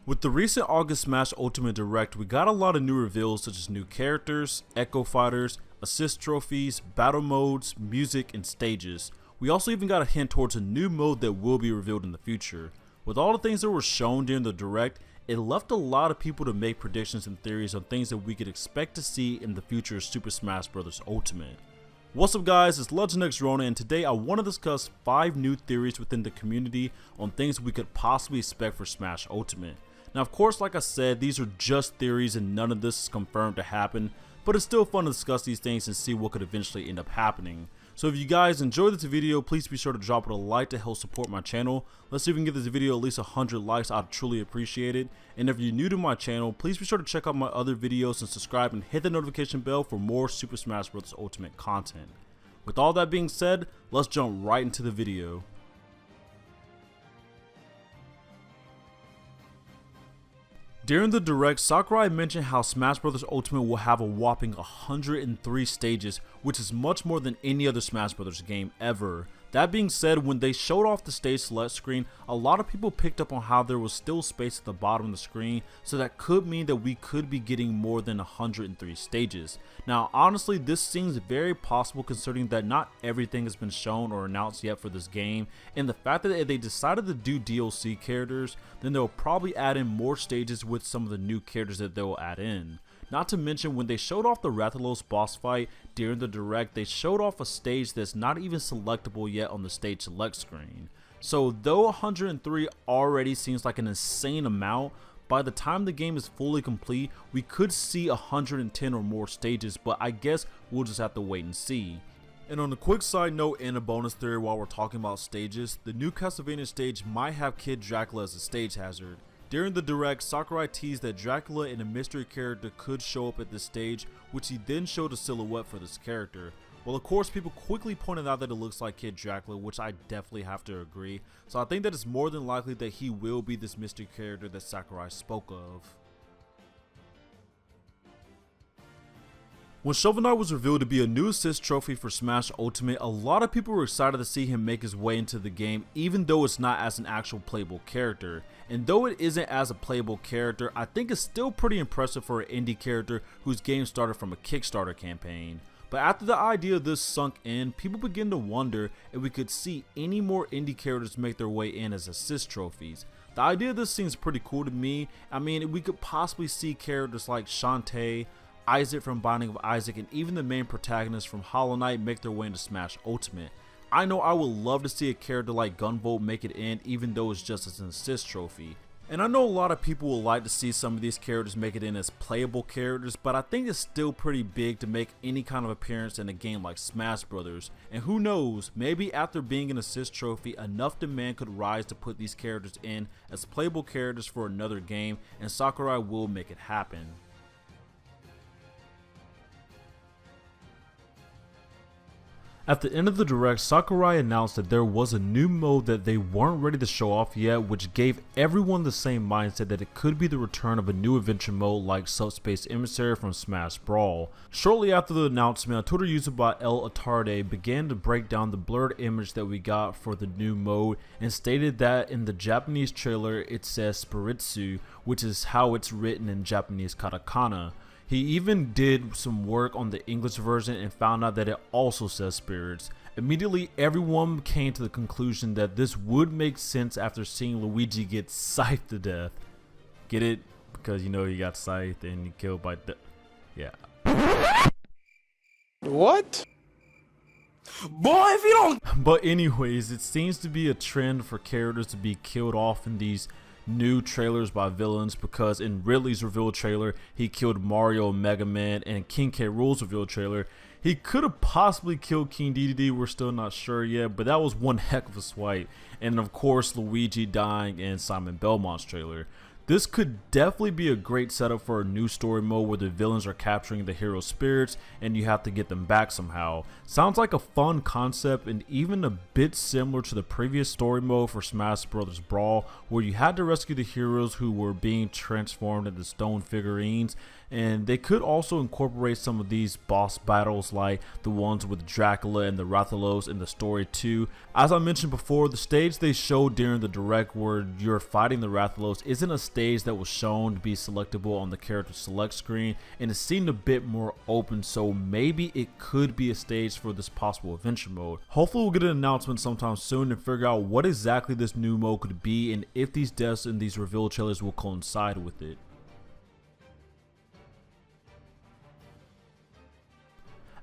With the recent August Smash Ultimate Direct, we got a lot of new reveals such as new characters, Echo Fighters, assist trophies, battle modes, music, and stages. We also even got a hint towards a new mode that will be revealed in the future. With all the things that were shown during the Direct, it left a lot of people to make predictions and theories on things that we could expect to see in the future of Super Smash Bros. Ultimate. What's up guys, it's Legend X Ronin, and today I want to discuss 5 new theories within the community on things we could possibly expect for Smash Ultimate. Now of course, like I said, these are just theories and none of this is confirmed to happen, but it's still fun to discuss these things and see what could eventually end up happening. So if you guys enjoyed this video, please be sure to drop it a like to help support my channel. Let's see if we can give this video at least 100 likes, I'd truly appreciate it. And if you're new to my channel, please be sure to check out my other videos and subscribe and hit the notification bell for more Super Smash Bros. Ultimate content. With all that being said, let's jump right into the video. During the Direct, Sakurai mentioned how Smash Bros. Ultimate will have a whopping 103 stages, which is much more than any other Smash Bros. Game ever. That being said, when they showed off the stage select screen, a lot of people picked up on how there was still space at the bottom of the screen, so that could mean that we could be getting more than 103 stages. Now honestly, this seems very possible considering that not everything has been shown or announced yet for this game, and the fact that if they decided to do DLC characters, then they'll probably add in more stages with some of the new characters that they'll add in. Not to mention, when they showed off the Rathalos boss fight during the Direct, they showed off a stage that's not even selectable yet on the stage select screen. So though 103 already seems like an insane amount, by the time the game is fully complete, we could see 110 or more stages, but I guess we'll just have to wait and see. And on a quick side note and a bonus theory while we're talking about stages, the new Castlevania stage might have Kid Dracula as a stage hazard. During the Direct, Sakurai teased that Dracula and a mystery character could show up at this stage, which he then showed a silhouette for this character. Well, of course, people quickly pointed out that it looks like Kid Dracula, which I definitely have to agree. So I think that it's more than likely that he will be this mystery character that Sakurai spoke of. When Shovel Knight was revealed to be a new assist trophy for Smash Ultimate, a lot of people were excited to see him make his way into the game, even though it's not as an actual playable character. And though it isn't as a playable character, I think it's still pretty impressive for an indie character whose game started from a Kickstarter campaign. But after the idea of this sunk in, people begin to wonder if we could see any more indie characters make their way in as assist trophies. The idea of this seems pretty cool to me. I mean, we could possibly see characters like Shantae, Isaac from Binding of Isaac, and even the main protagonist from Hollow Knight make their way into Smash Ultimate. I know I would love to see a character like Gunvolt make it in, even though it's just as an assist trophy. And I know a lot of people would like to see some of these characters make it in as playable characters, but I think it's still pretty big to make any kind of appearance in a game like Smash Bros. And who knows, maybe after being an assist trophy, enough demand could rise to put these characters in as playable characters for another game, and Sakurai will make it happen. At the end of the Direct, Sakurai announced that there was a new mode that they weren't ready to show off yet, which gave everyone the same mindset that it could be the return of a new adventure mode like Subspace Emissary from Smash Brawl. Shortly after the announcement, a Twitter user by El Atarde began to break down the blurred image that we got for the new mode and stated that in the Japanese trailer it says Spiritsu, which is how it's written in Japanese katakana. He even did some work on the English version and found out that it also says spirits. Immediately, everyone came to the conclusion that this would make sense after seeing Luigi get scythed to death. Get it? Because you know he got scythed and he killed by yeah. What? Boy, if you don't. But anyways, it seems to be a trend for characters to be killed off in these new trailers by villains, because in Ridley's reveal trailer he killed Mario and Mega Man, and King K. Rool's reveal trailer he could have possibly killed King Dedede. We're still not sure yet, but that was one heck of a swipe. And of course Luigi dying in Simon Belmont's trailer. This could definitely be a great setup for a new story mode where the villains are capturing the hero's spirits and you have to get them back somehow. Sounds like a fun concept and even a bit similar to the previous story mode for Smash Bros. Brawl, where you had to rescue the heroes who were being transformed into stone figurines. And they could also incorporate some of these boss battles like the ones with Dracula and the Rathalos in the story too. As I mentioned before, the stage they showed during the direct where you're fighting the Rathalos isn't a stage that was shown to be selectable on the character select screen, and it seemed a bit more open, so maybe it could be a stage for this possible adventure mode. Hopefully we'll get an announcement sometime soon and figure out what exactly this new mode could be and if these deaths in these reveal trailers will coincide with it.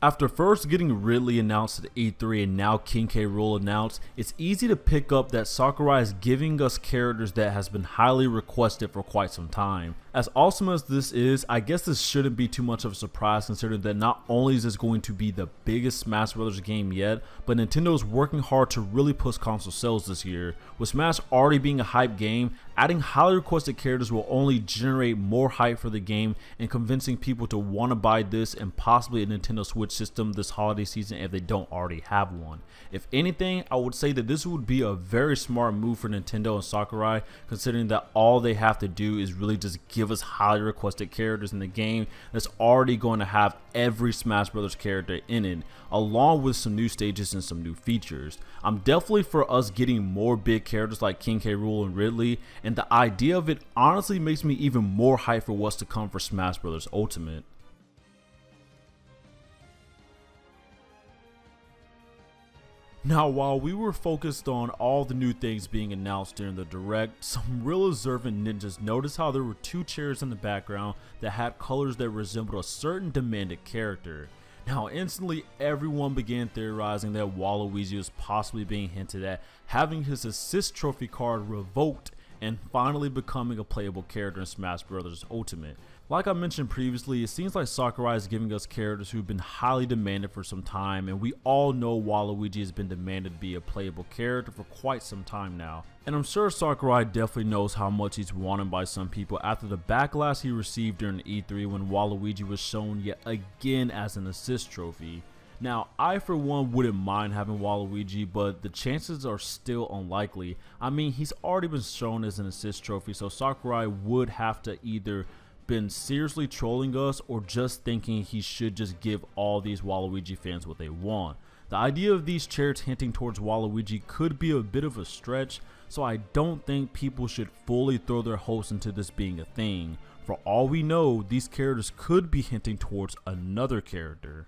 After first getting Ridley announced at E3 and now King K. Rool announced, it's easy to pick up that Sakurai is giving us characters that has been highly requested for quite some time. As awesome as this is, I guess this shouldn't be too much of a surprise considering that not only is this going to be the biggest Smash Bros. Game yet, but Nintendo is working hard to really push console sales this year. With Smash already being a hype game, adding highly requested characters will only generate more hype for the game and convincing people to want to buy this and possibly a Nintendo Switch system this holiday season if they don't already have one. If anything, I would say that this would be a very smart move for Nintendo and Sakurai, considering that all they have to do is really just give us highly requested characters in the game that's already going to have every Smash Bros. Character in it, along with some new stages and some new features. I'm definitely for us getting more big characters like King K. Rool and Ridley, and the idea of it honestly makes me even more hyped for what's to come for Smash Bros. Ultimate. Now, while we were focused on all the new things being announced during the direct, some real observant ninjas noticed how there were two chairs in the background that had colors that resembled a certain demanded character. Now, instantly everyone began theorizing that Waluigi was possibly being hinted at having his assist trophy card revoked and finally becoming a playable character in Smash Bros. Ultimate. Like I mentioned previously, it seems like Sakurai is giving us characters who've been highly demanded for some time, and we all know Waluigi has been demanded to be a playable character for quite some time now. And I'm sure Sakurai definitely knows how much he's wanted by some people after the backlash he received during E3 when Waluigi was shown yet again as an assist trophy. Now, I for one wouldn't mind having Waluigi, but the chances are still unlikely. I mean, he's already been shown as an assist trophy, so Sakurai would have to either been seriously trolling us or just thinking he should just give all these Waluigi fans what they want. The idea of these chairs hinting towards Waluigi could be a bit of a stretch, so I don't think people should fully throw their hopes into this being a thing. For all we know, these characters could be hinting towards another character.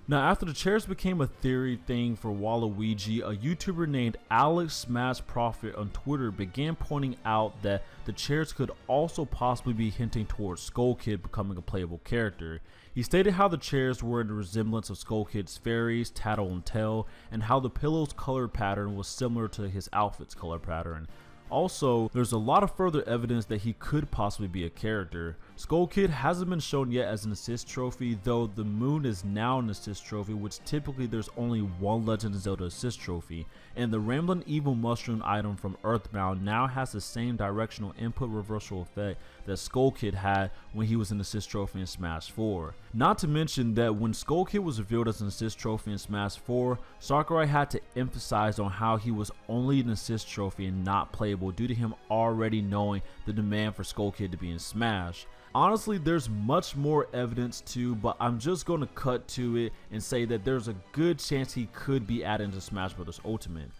Now, after the chairs became a theory thing for Waluigi, a YouTuber named Alex Smash Prophet on Twitter began pointing out that the chairs could also possibly be hinting towards Skull Kid becoming a playable character. He stated how the chairs were in the resemblance of Skull Kid's fairies, Tattle and Tail, and how the pillow's color pattern was similar to his outfit's color pattern. Also, there's a lot of further evidence that he could possibly be a character. Skull Kid hasn't been shown yet as an assist trophy, though the moon is now an assist trophy, which typically there's only one Legend of Zelda assist trophy, and the Ramblin' Evil Mushroom item from Earthbound now has the same directional input reversal effect that Skull Kid had when he was an assist trophy in Smash 4. Not to mention that when Skull Kid was revealed as an assist trophy in Smash 4, Sakurai had to emphasize on how he was only an assist trophy and not playable due to him already knowing the demand for Skull Kid to be in Smash. Honestly, there's much more evidence too, but I'm just going to cut to it and say that there's a good chance he could be added into Smash Bros. Ultimate.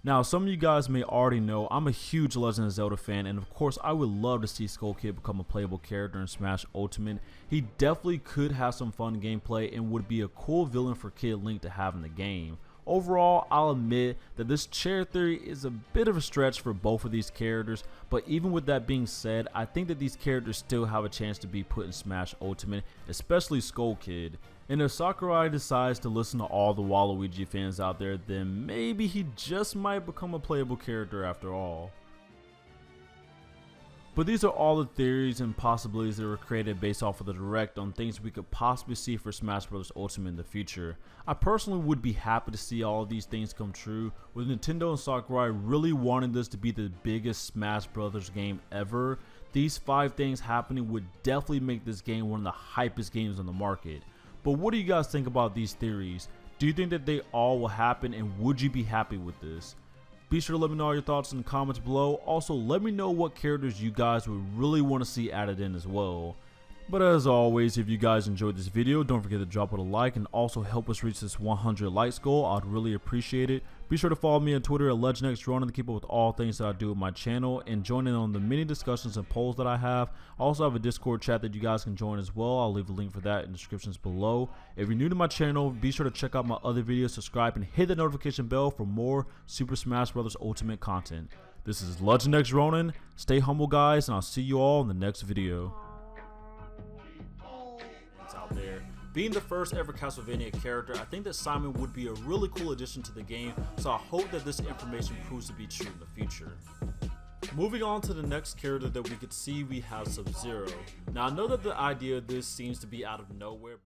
Now, some of you guys may already know I'm a huge Legend of Zelda fan, and of course I would love to see Skull Kid become a playable character in Smash Ultimate. He definitely could have some fun gameplay and would be a cool villain for Kid Link to have in the game. Overall, I'll admit that this chair theory is a bit of a stretch for both of these characters, but even with that being said, I think that these characters still have a chance to be put in Smash Ultimate, especially Skull Kid. And if Sakurai decides to listen to all the Waluigi fans out there, then maybe he just might become a playable character after all. But these are all the theories and possibilities that were created based off of the direct on things we could possibly see for Smash Bros. Ultimate in the future. I personally would be happy to see all of these things come true, with Nintendo and Sakurai really wanting this to be the biggest Smash Bros. Game ever. These 5 things happening would definitely make this game one of the hypest games on the market. But what do you guys think about these theories? Do you think that they all will happen, and would you be happy with this? Be sure to let me know all your thoughts in the comments below. Also, let me know what characters you guys would really want to see added in as well. But as always, if you guys enjoyed this video, don't forget to drop it a like and also help us reach this 100 likes goal. I'd really appreciate it. Be sure to follow me on Twitter at X Ronin to keep up with all things that I do with my channel and join in on the many discussions and polls that I have. I also have a Discord chat that you guys can join as well. I'll leave a link for that in the descriptions below. If you're new to my channel, be sure to check out my other videos, subscribe, and hit the notification bell for more Super Smash Bros. Ultimate content. This is X Ronin. Stay humble, guys, and I'll see you all in the next video. Out there. Being the first ever Castlevania character, I think that Simon would be a really cool addition to the game, so I hope that this information proves to be true in the future. Moving on to the next character that we could see, we have Sub-Zero. Now I know that the idea of this seems to be out of nowhere.